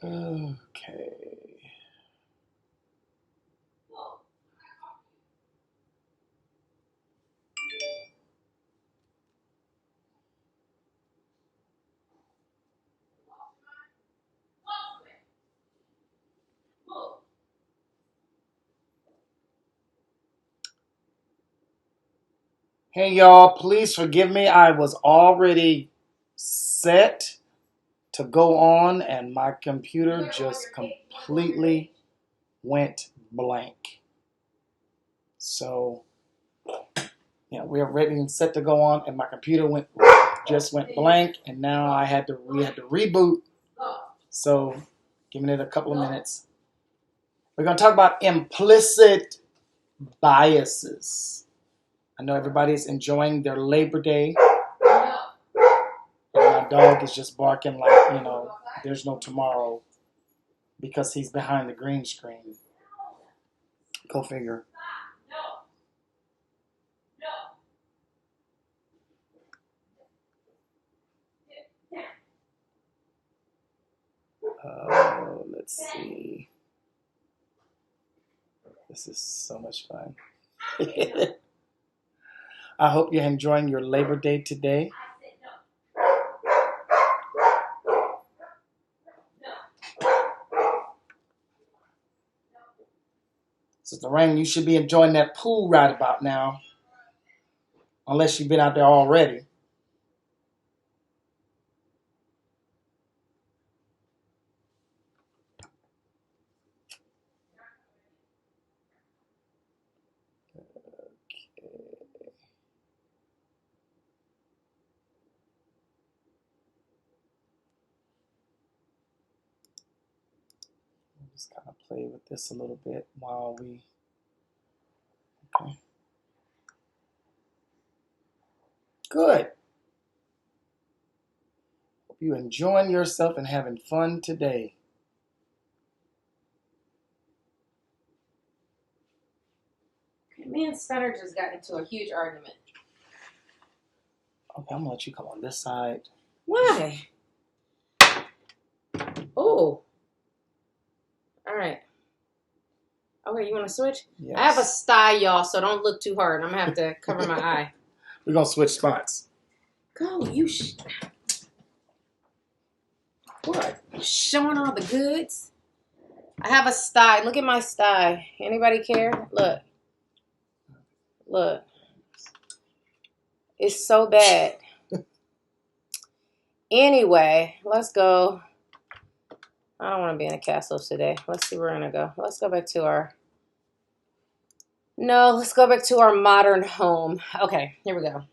Okay. Hey y'all, please forgive me. I was already set to go on and my computer just completely went blank. So, yeah, we are ready and set to go on and my computer just went blank and now we had to reboot. So, giving it a couple of minutes. We're going to talk about implicit biases. I know everybody's enjoying their Labor Day. And my dog is just barking like, there's no tomorrow because he's behind the green screen. Go figure. Let's see. This is so much fun. I hope you're enjoying your Labor Day today. Sister Rain, you should be enjoying that pool right about now. Unless you've been out there already. Just kind of play with this a little bit while we... Okay. Good. Hope you're enjoying yourself and having fun today. Me and Spencer just got into a huge argument. Okay, I'm going to let you come on this side. Why? Oh. All right. Okay, you want to switch? Yes. I have a sty, y'all, so don't look too hard. I'm going to have to cover my eye. We're going to switch spots. Go, you What? Showing all the goods? I have a sty. Look at my sty. Anybody care? Look. Look. It's so bad. Anyway, let's go. I don't want to be in the castles today. Let's see where we're going to go. Let's go back to our... No, let's go back to our modern home. Okay, here we go.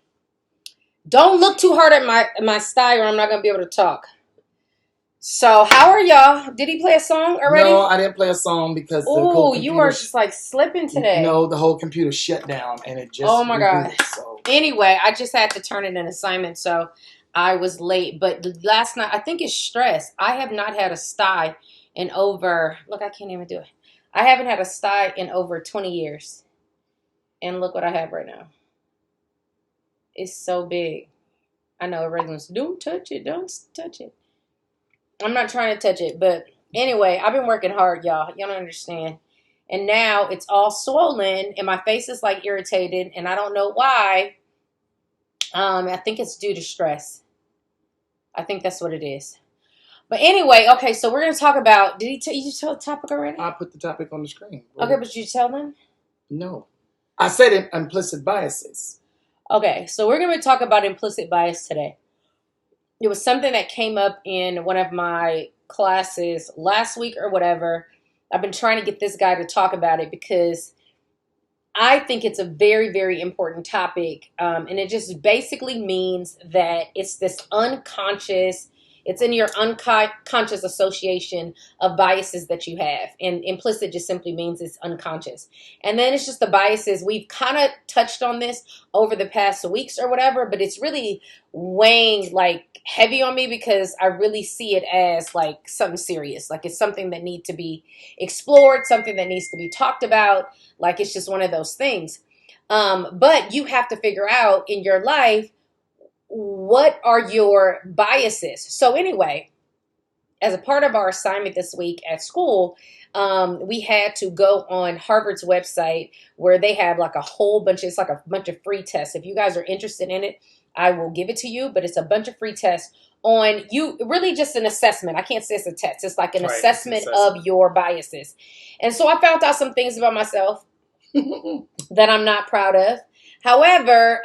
Don't look too hard at my style or I'm not going to be able to talk. So, how are y'all? Did he play a song already? No, I didn't play a song because the whole computer... you are just like slipping today. No, the whole computer shut down and it just... Oh my God. So. Anyway, I just had to turn in an assignment, so I was late. But last night, I think it's stress. I have not had a sty in over... Look, I can't even do it. I haven't had a sty in over 20 years. And look what I have right now. It's so big. I know everyone's, don't touch it. Don't touch it. I'm not trying to touch it. But anyway, I've been working hard, y'all. Y'all don't understand. And now it's all swollen and my face is like irritated and I don't know why. I think it's due to stress. I think that's what it is. But anyway, okay, so we're going to talk about, did you tell the topic already? I put the topic on the screen. Okay, but you tell them? No. I said implicit biases. Okay, so we're going to talk about implicit bias today. It was something that came up in one of my classes last week or whatever. I've been trying to get this guy to talk about it because I think it's a very, very important topic. And it just basically means that it's this unconscious, it's in your unconscious association of biases that you have. And implicit just simply means it's unconscious. And then it's just the biases. We've kind of touched on this over the past weeks or whatever, but it's really weighing like heavy on me because I really see it as like something serious. Like it's something that needs to be explored, something that needs to be talked about. Like it's just one of those things. But you have to figure out in your life, what are your biases? So anyway, as a part of our assignment this week at school, we had to go on Harvard's website where they have like a whole bunch. It's like a bunch of free tests. If you guys are interested in it, I will give it to you. But it's a bunch of free tests on you. Really, just an assessment. I can't say it's a test. It's like an assessment of your biases. And so I found out some things about myself that I'm not proud of. However,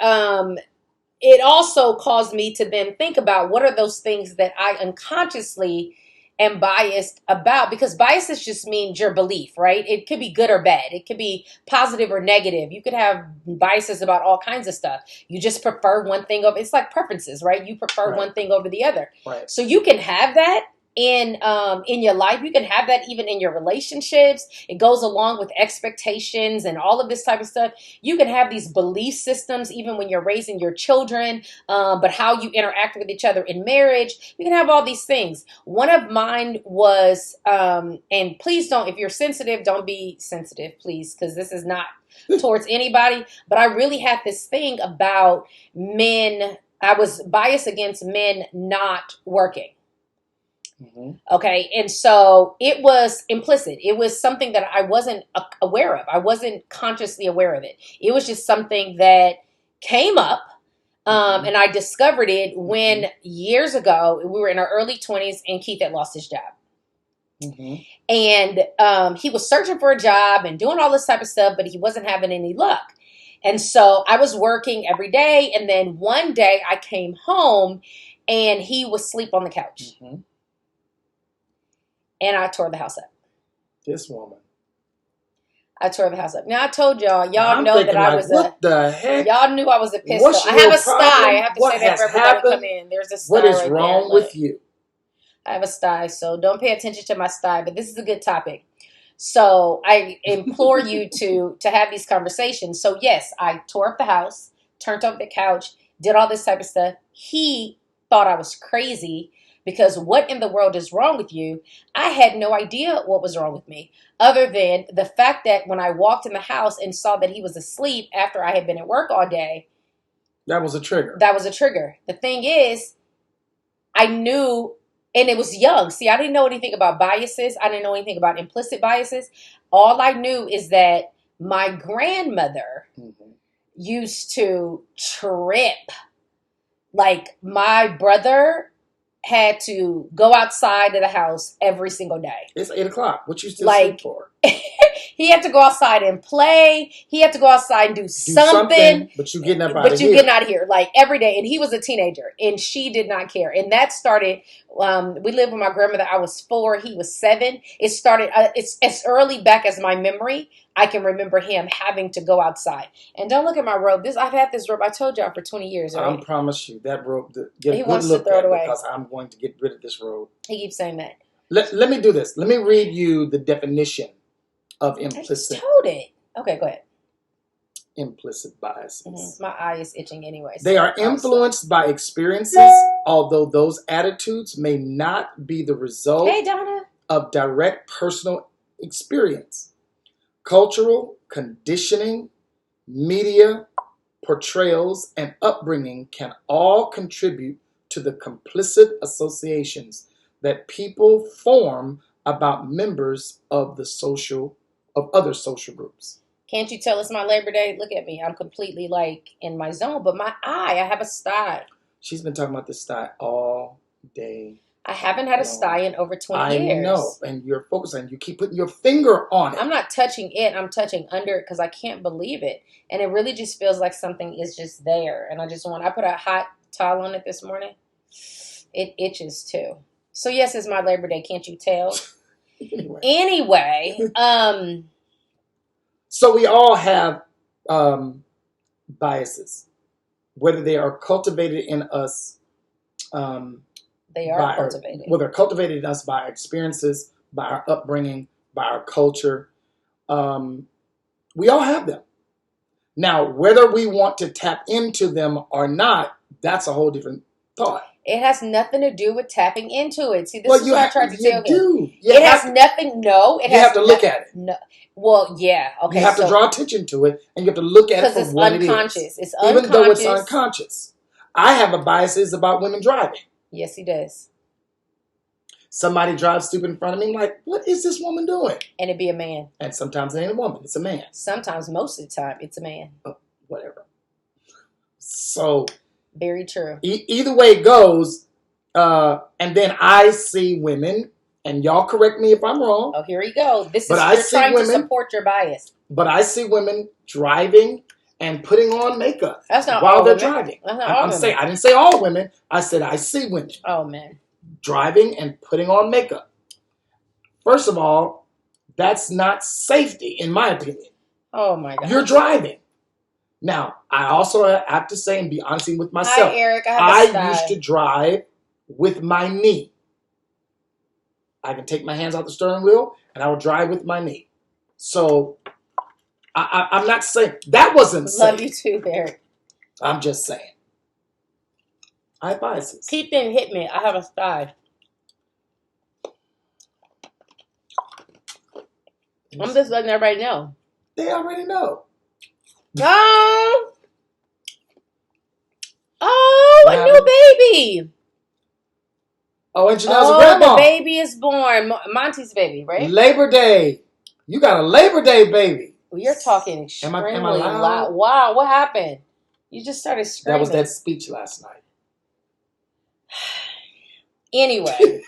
it also caused me to then think about what are those things that I unconsciously am biased about, because biases just means your belief, right? It could be good or bad. It could be positive or negative. You could have biases about all kinds of stuff. You just prefer one thing over, it's like preferences, right? You prefer one thing over the other. Right. So you can have that in your life. You can have that even in your relationships. It goes along with expectations and all of this type of stuff. You can have these belief systems even when you're raising your children, but how you interact with each other in marriage. You can have all these things. One of mine was, and please don't, if you're sensitive, don't be sensitive, please, because this is not towards anybody, but I really had this thing about men. I was biased against men not working. Okay. And so it was implicit. It was something that I wasn't aware of. I wasn't consciously aware of it. It was just something that came up. And I discovered it when years ago, we were in our early 20s and Keith had lost his job. And he was searching for a job and doing all this type of stuff, but he wasn't having any luck. And so I was working every day. And then one day I came home and he was asleep on the couch. And I tore the house up. This woman. I tore the house up. Now I told y'all know that I was what the heck? Y'all knew I was a pistol. I have a sty. I have to say that for everybody to come in. There's a sty. What is wrong with you? I have a sty, so don't pay attention to my sty. But this is a good topic. So I implore you to have these conversations. So yes, I tore up the house, turned over the couch, did all this type of stuff. He thought I was crazy. Because what in the world is wrong with you? I had no idea what was wrong with me, other than the fact that when I walked in the house and saw that he was asleep after I had been at work all day. That was a trigger. That was a trigger. The thing is, I knew, and it was young. See, I didn't know anything about biases. I didn't know anything about implicit biases. All I knew is that my grandmother used to trip. Like my brother had to go outside of the house every single day. It's 8 o'clock. What you still sleep for? He had to go outside and play. He had to go outside and do something. But you getting up out of here. But you getting out of here, like every day. And he was a teenager, and she did not care. And that started. We lived with my grandmother. I was 4. He was 7. It started. It's as early back as my memory. I can remember him having to go outside. And don't look at my robe. I've had this robe. I told y'all for 20 years. Right? I promise you that robe. Get he a wants good look to throw at it away because I'm going to get rid of this robe. He keeps saying that. Let me do this. Let me read you the definition of implicit. I just told it. Okay, go ahead. Implicit biases. My eye is itching anyway. They are influenced by experiences, although those attitudes may not be the result of direct personal experience. Cultural conditioning, media portrayals, and upbringing can all contribute to the complicit associations that people form about members of other social groups. Can't you tell it's my Labor Day? Look at me. I'm completely like in my zone, but my eye, I have a sty. She's been talking about this sty all day. I haven't had a sty in over 20 years. I know, and you're focusing. You keep putting your finger on it. I'm not touching it. I'm touching under it because I can't believe it. And it really just feels like something is just there. And I put a hot towel on it this morning. It itches too. So yes, it's my Labor Day. Can't you tell? Anyway. So we all have biases, whether they are cultivated in us. They are cultivated. Whether they're cultivated in us by our experiences, by our upbringing, by our culture. We all have them. Now, whether we want to tap into them or not, that's a whole different thought. It has nothing to do with tapping into it. See, this is what I tried to tell you. It has nothing. No, it has. You have to look at it. No. Well, yeah. Okay. You have to draw attention to it, and you have to look at it for what it is. Because it's unconscious. It's unconscious. Even though it's unconscious. I have a biases about women driving. Yes, he does. Somebody drives stupid in front of me. I'm like, what is this woman doing? And it'd be a man. And sometimes it ain't a woman. It's a man. Sometimes, most of the time, it's a man. Oh, whatever. So. Very true. Either way it goes, and then I see women, and y'all correct me if I'm wrong. Oh, here you go. You're trying to support your bias. But I see women driving and putting on makeup while they're driving. I didn't say all women. I said I see women. Oh man. Driving and putting on makeup. First of all, that's not safety, in my opinion. Oh my God. You're driving. Now, I also have to say and be honest with myself. Hi, Eric. I used to drive with my knee. I can take my hands off the steering wheel, and I would drive with my knee. So, I'm not saying that wasn't safe. Love you too, Eric. I'm just saying. I have biases. Keep them hit me. I have a sty. I'm just letting everybody know. They already know. Oh, a new baby. Oh, and Janelle's grandma. The baby is born. Monty's baby, right? Labor Day. You got a Labor Day baby. Well, you're talking extremely am I loud. Wow, what happened? You just started screaming. That was that speech last night. Anyway.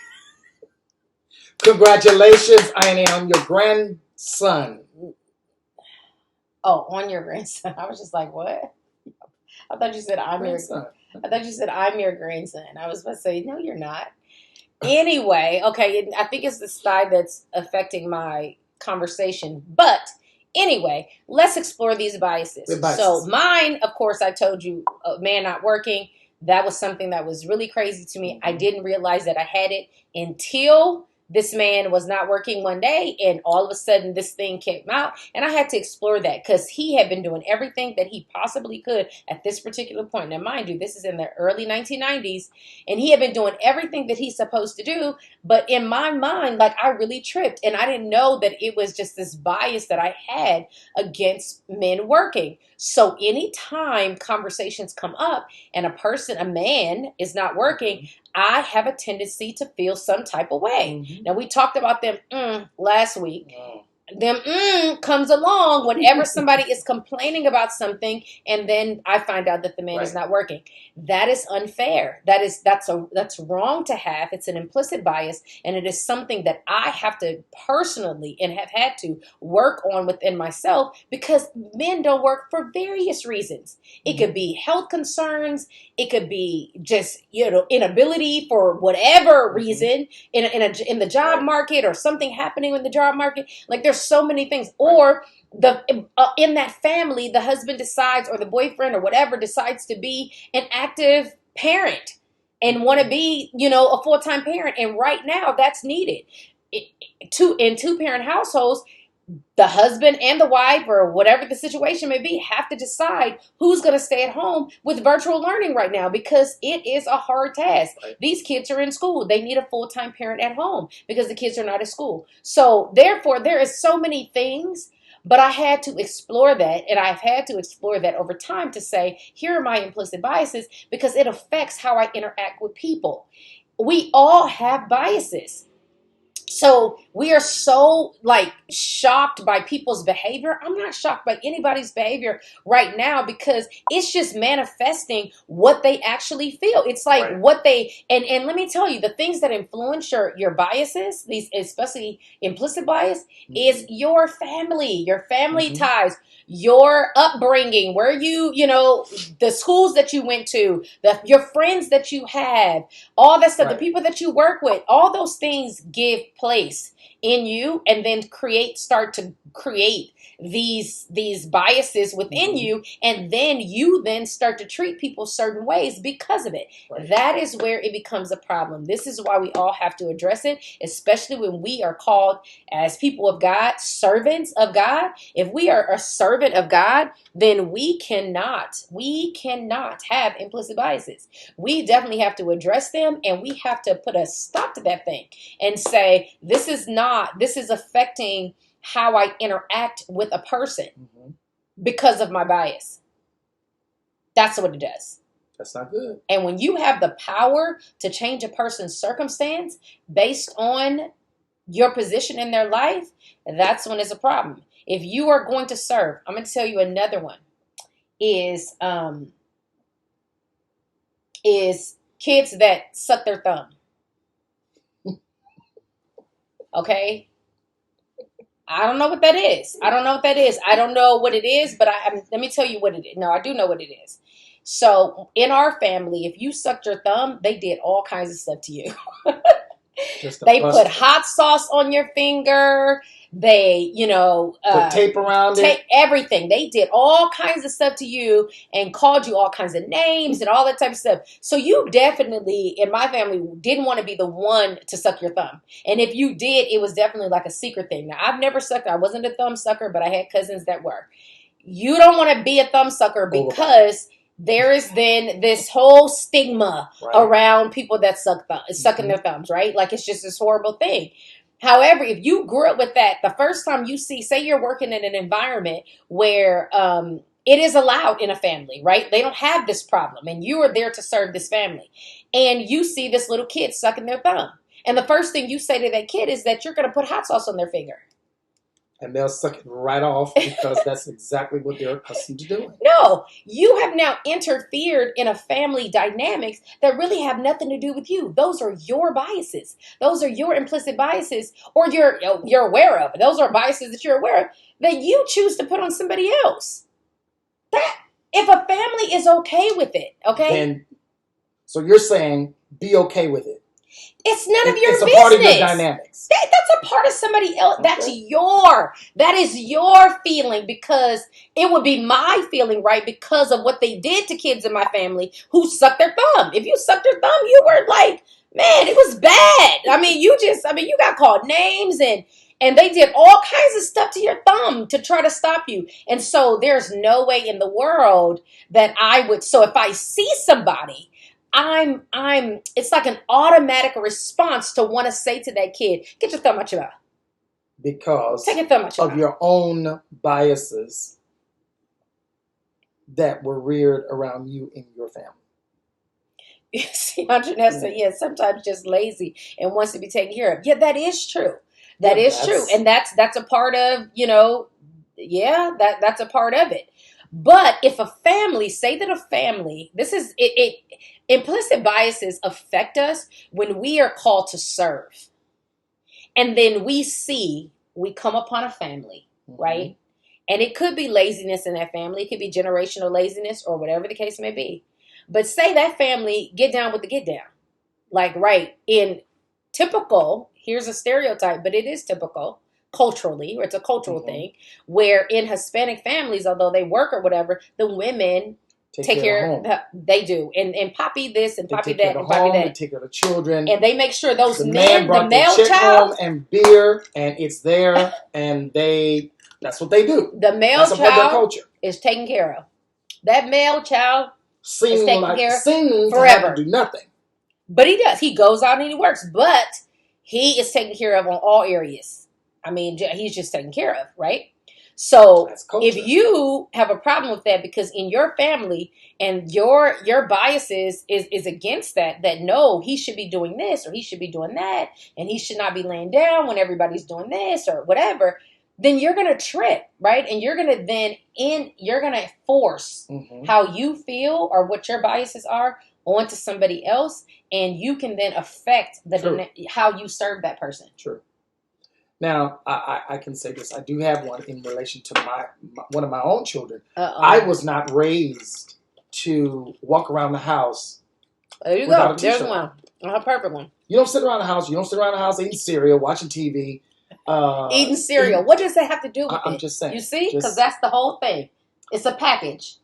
Congratulations, I am your grandson. Oh, on your grandson. I was just like, what? I thought you said I'm grandson. I thought you said I'm your grandson. I was about to say, no, you're not. Anyway, okay, I think it's the style that's affecting my conversation. But anyway, let's explore these biases. So mine, of course, I told you, man not working. That was something that was really crazy to me. I didn't realize that I had it until this man was not working one day, and all of a sudden this thing came out, and I had to explore that because he had been doing everything that he possibly could at this particular point. Now, mind you, this is in the early 1990s, and he had been doing everything that he's supposed to do, but in my mind, like, I really tripped, and I didn't know that it was just this bias that I had against men working. So anytime conversations come up and a man is not working, I have a tendency to feel some type of way. Mm-hmm. Now, we talked about them last week. Them comes along whenever somebody is complaining about something, and then I find out that the man is not working. That is unfair. That's wrong to have. It's an implicit bias, and it is something that I have to personally and have had to work on within myself, because men don't work for various reasons. It could be health concerns. It could be just, inability for whatever reason in the job market, or something happening in the job market. Like, there's so many things. Or in that family, the husband decides, or the boyfriend or whatever decides to be an active parent and want to be, a full-time parent. And right now that's needed. In two-parent households, the husband and the wife, or whatever the situation may be, have to decide who's going to stay at home with virtual learning right now, because it is a hard task. Right. These kids are in school. They need a full-time parent at home because the kids are not at school. So therefore, there is so many things, but I had to explore that, and I've had to explore that over time to say, here are my implicit biases, because it affects how I interact with people. We all have biases. So we are so shocked by people's behavior. I'm not shocked by anybody's behavior right now, because it's just manifesting what they actually feel. It's like what they, and let me tell you, the things that influence your biases, these especially implicit bias, is your family ties, your upbringing, where the schools that you went to, your friends that you have, all that stuff, the people that you work with, all those things give place in you, and then start to create these biases within you, and then you start to treat people certain ways because of it. That is where it becomes a problem. This is why we all have to address it, especially when we are called as people of God, servants of God. If we are a servant of God, then we cannot have implicit biases. We definitely have to address them, and we have to put a stop to that thing and say, this is affecting how I interact with a person because of my bias. That's what it does. That's not good. And when you have the power to change a person's circumstance based on your position in their life, that's when it's a problem. If you are going to serve, I'm going to tell you another one is kids that suck their thumb. Okay? I don't know what that is. I don't know what it is, but let me tell you what it is. No, I do know what it is. So in our family, if you sucked your thumb, they did all kinds of stuff to you. They put hot sauce on your finger. They, put tape around it. Everything. They did all kinds of stuff to you and called you all kinds of names and all that type of stuff. So you definitely, in my family, didn't want to be the one to suck your thumb. And if you did, it was definitely like a secret thing. Now, I've never sucked. I wasn't a thumb sucker, but I had cousins that were. You don't want to be a thumb sucker because there is then this whole stigma around people that sucking their thumbs, right? Like it's just this horrible thing. However, if you grew up with that, the first time you say you're working in an environment where it is allowed in a family, right? They don't have this problem and you are there to serve this family. And you see this little kid sucking their thumb. And the first thing you say to that kid is that you're going to put hot sauce on their finger. And they'll suck it right off because that's exactly what they're accustomed to doing. No, you have now interfered in a family dynamics that really have nothing to do with you. Those are your biases. Those are your implicit biases, or you're aware of. Those are biases that you're aware of that you choose to put on somebody else. That if a family is okay with it, okay? So you're saying be okay with it. It's none of your business. It's a part of your dynamics. That's a part of somebody else. Okay. That is your feeling, because it would be my feeling, right? Because of what they did to kids in my family who sucked their thumb. If you sucked their thumb, you were like, man, it was bad. I mean, you got called names and they did all kinds of stuff to your thumb to try to stop you. And so there's no way in the world that I would. So if I see somebody, it's like an automatic response to want to say to that kid, get your thumb out your mouth. Because take your thumb out your of mouth. Your own biases that were reared around you in your family. You see, Jeanette said, yeah, sometimes just lazy and wants to be taken care of. Yeah, that is true. That is true. And that's a part of, that's a part of it. But if a family, this is it implicit biases affect us when we are called to serve. And then we come upon a family, right? And it could be laziness in that family. It could be generational laziness or whatever the case may be. But say that family get down with the get down. Like, right, in typical, here's a stereotype, but it is typical. Culturally, or it's a cultural thing, where in Hispanic families, although they work or whatever, the women take care of they do. And Poppy this and Poppy that and Poppy that. They take care of the children. And they make sure those the male child home and beer and it's there and that's what they do. The male child is taken care of. That male child is taken care of forever. To do nothing. But he does. He goes out and he works. But he is taken care of on all areas. I mean, he's just taken care of, right? So if you have a problem with that because in your family and your biases is against that no, he should be doing this or he should be doing that and he should not be laying down when everybody's doing this or whatever, then you're going to trip, right? And you're going to force how you feel or what your biases are onto somebody else, and you can then affect how you serve that person. True. Now, I can say this. I do have one in relation to one of my own children. I was not raised to walk around the house. There you go. There's one. A perfect one. You don't sit around the house. You don't sit around the house eating cereal, watching TV. Eating cereal. What does that have to do with it? I'm just saying. You see? Because that's the whole thing. It's a package.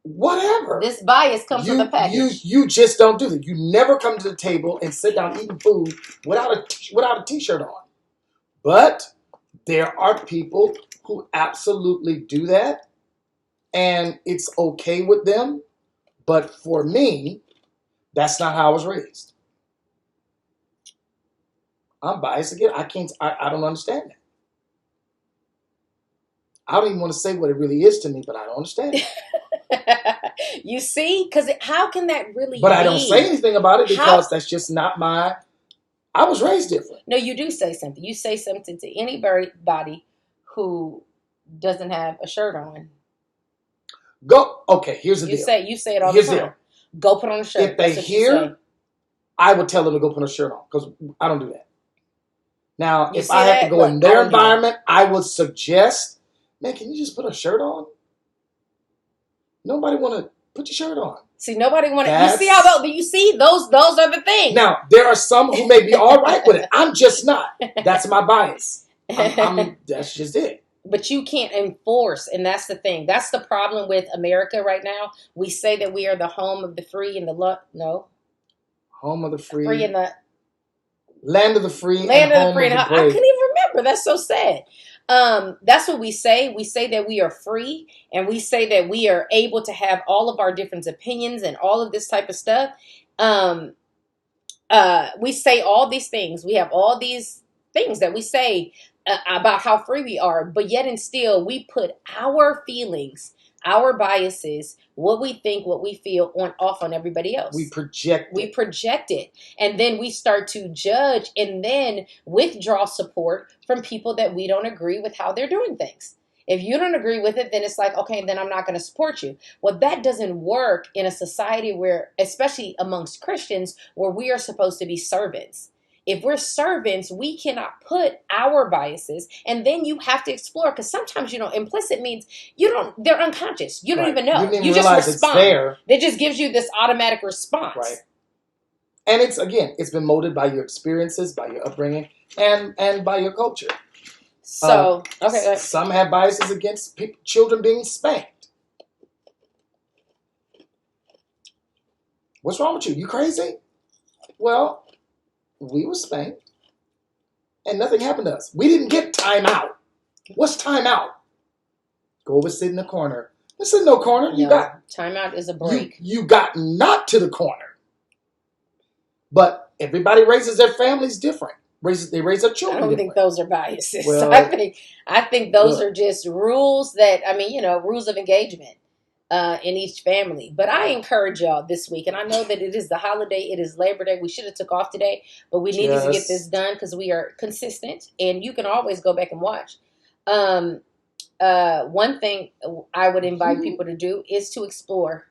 Whatever. This bias comes with a package. You just don't do that. You never come to the table and sit down eating food without a T-shirt on. But there are people who absolutely do that, and it's okay with them. But for me, that's not how I was raised. I'm biased again. I don't understand that. I don't even want to say what it really is to me, but I don't understand it. You see? Because how can that really But be? I don't say anything about it because that's just not my... I was raised different. No, you do say something. You say something to anybody who doesn't have a shirt on. Go. Okay, here's the deal. You say it all the time. Go put on a shirt. If they hear, I would tell them to go put a shirt on because I don't do that. Now, if I have to go in their environment, I would suggest, man, can you just put a shirt on? Nobody want to put your shirt on. See, nobody want to. You see how those? You see those are the things. Now, there are some who may be all right with it. I'm just not. That's my bias. That's just it. But you can't enforce, and that's the thing. That's the problem with America right now. We say that we are the home of the free and the no. Home of the free. Free and the land of the free. Land of the free. I couldn't even remember. That's so sad. That's what we say. We say that we are free, and we say that we are able to have all of our different opinions and all of this type of stuff. We say all these things. We have all these things that we say about how free we are, but yet and still we put our feelings, our biases, what we think, what we feel off on everybody else. We project it. And then we start to judge and then withdraw support from people that we don't agree with how they're doing things. If you don't agree with it, then it's like, okay, then I'm not going to support you. Well, that doesn't work in a society where, especially amongst Christians, where we are supposed to be servants. If we're servants, we cannot put our biases, and then you have to explore, because sometimes, implicit means they're unconscious. You don't even know. You just respond. It's there. It just gives you this automatic response. Right. And it's been molded by your experiences, by your upbringing, and by your culture. So, okay. Some have biases against children being spanked. What's wrong with you? You crazy? Well, we were spanked, and nothing happened to us. We didn't get time out. What's time out? Go over, sit in the corner. This is no corner. Time out is a break. You got not to the corner. But everybody raises their families different. They raise their children. I don't different. think those are biases. Well, I think those are just rules that rules of engagement. In each family. But I encourage y'all this week, and I know that it is the holiday, it is Labor Day. We should have took off today, but we needed to get this done because we are consistent, and you can always go back and watch. One thing I would invite people to do is to explore.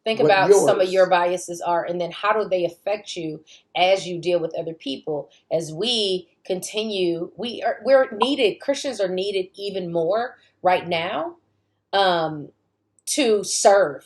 Think about some of your biases are, and then how do they affect you as you deal with other people. As we continue, we're needed. Christians are needed even more right now. To serve.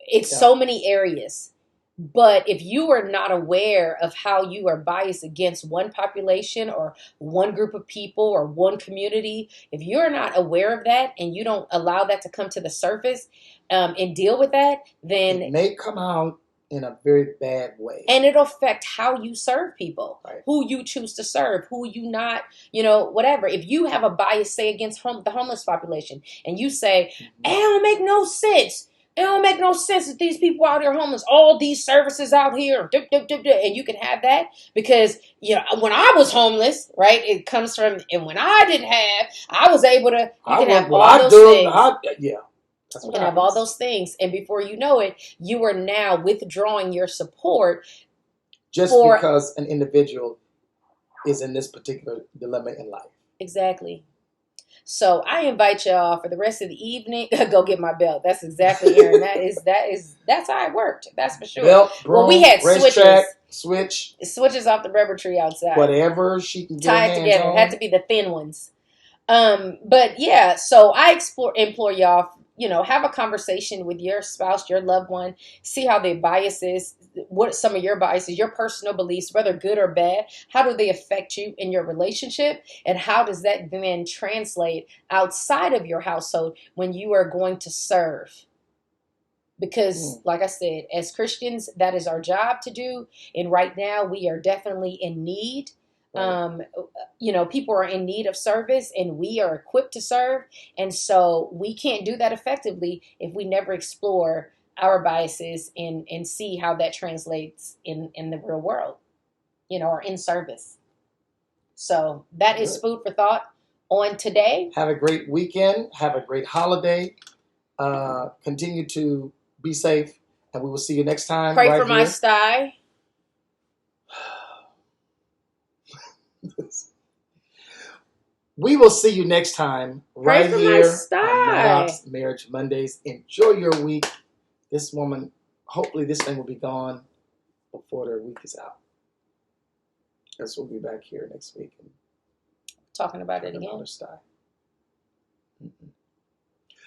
It's so many areas. But if you are not aware of how you are biased against one population or one group of people or one community, if you're not aware of that and you don't allow that to come to the surface and deal with that, then it may come out in a very bad way. And it'll affect how you serve people, right. Who you choose to serve, who you not, whatever. If you have a bias, say, against the homeless population, and you say, it don't make no sense. It don't make no sense that these people out here homeless, all these services out here, and you can have that because, when I was homeless, right, it comes from, and when I didn't have, I was able to, you can have all those things. You can have all those things, and before you know it, you are now withdrawing your support. Just because an individual is in this particular dilemma in life. Exactly. So I invite y'all for the rest of the evening. Go get my belt. That's exactly, Aaron. That's how it worked. That's for sure. Belt, broom, we had switches off the rubber tree outside. Whatever she can tie it together. It had to be the thin ones. But yeah, so I implore y'all. Have a conversation with your spouse, your loved one, see how their biases, what some of your biases, your personal beliefs, whether good or bad, how do they affect you in your relationship? And how does that then translate outside of your household when you are going to serve? Because like I said, as Christians, that is our job to do. And right now we are definitely in need. Right. People are in need of service and we are equipped to serve. And so we can't do that effectively if we never explore our biases and see how that translates in the real world, or in service. So that is food for thought on today. Have a great weekend. Have a great holiday. Continue to be safe, and we will see you next time. Pray right for my sty. We will see you next time Pray right for my here on sty. Maddox Marriage Mondays. Enjoy your week. This woman, hopefully this thing will be gone before their week is out. Guess we'll be back here next week and Talking about it again. another style.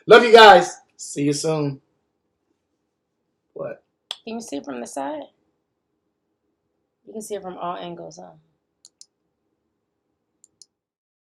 Love you guys. See you soon. What? You can see it from the side. You can see it from all angles, huh?